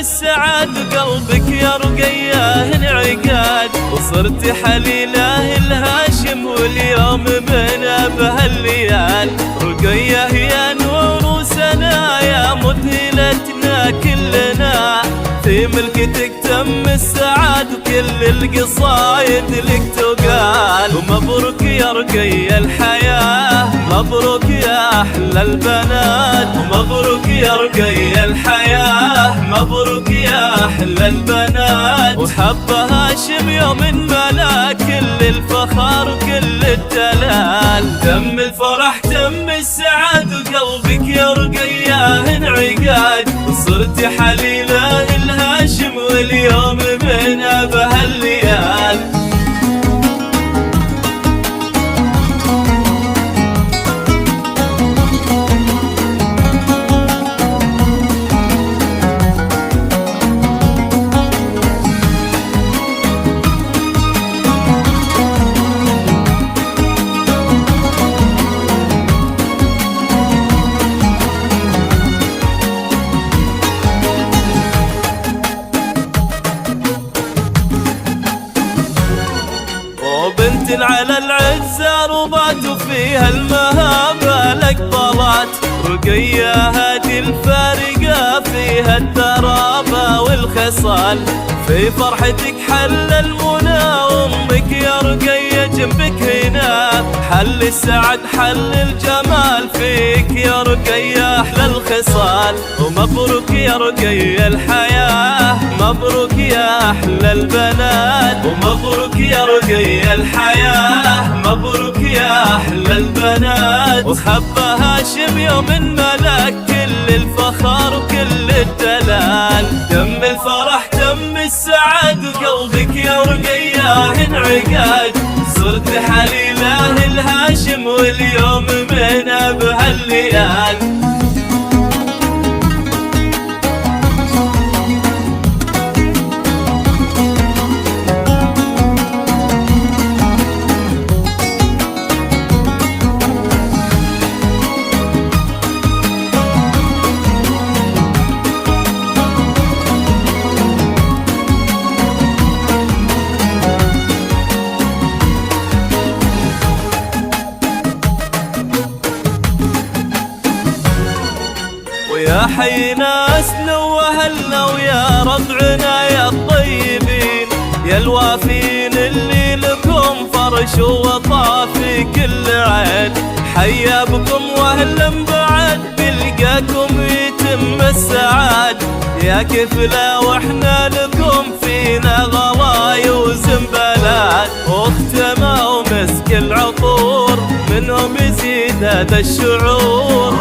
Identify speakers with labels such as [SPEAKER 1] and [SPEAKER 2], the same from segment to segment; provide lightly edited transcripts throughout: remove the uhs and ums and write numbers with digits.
[SPEAKER 1] السعاد قلبك يا رقية انعقاد، وصرت حليله الهاشم واليوم من بهالليال. رقية يا نور سنا يا مذهلتنا كلنا، في ملكتك تم السعاد وكل القصايد لك تقال. ومبروك يا رقية الحياة، مبروك يا أحلى البنات، ومبروك يا رقية الحياة، مبروك يا أحلى البنات. وحب هاشم يوم ملا كل الفخر وكل الدلال، تم الفرح تم السعاد وقلبك يا رقية انعقاد، وصرت حليله الهاشم واليوم من بهالليال. بنت على العزة ربات وفيها المهابة لك طلعت. رقية هذه الفارقة فيها الترابة والخصال، في فرحتك حل المنى وامك يا رقية جنبك هنا. حل السعد حل الجمال فيك يا رقية احلى الخصال. ومبروك يا رقية الحياة، مبروك يا احلى البنات، ومبروك يا رقية الحياة، مبروك يا احلى البنات. وحب هاشم يوم ملاك كل الفخر وكل الدلال، تم الفرح تم السعاد وقلبك يا رقية انعقاد، صرت حليله الهاشم واليوم من بهالليال. يا حي ناسنا واهلنا ويا ربعنا يا الطيبين، يا الوافين اللي لكم فرش ووطا في كل عين. حيا بكم واهلا بعد بلقاكم يتم السعاد، يا كفلا واحنا لكم فينا غلاي وزنبلات. واختما ومسك العطور منهم يزيد هذا الشعور،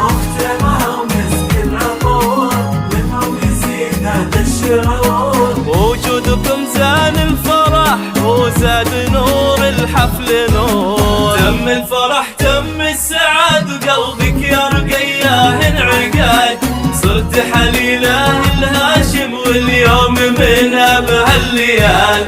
[SPEAKER 1] وجودكم زان الفرح وزاد نور الحفل نور. تم الفرح تم السعاد وقلبك يا رقية انعقاد، صرت حليله الهاشم واليوم من بهالليال.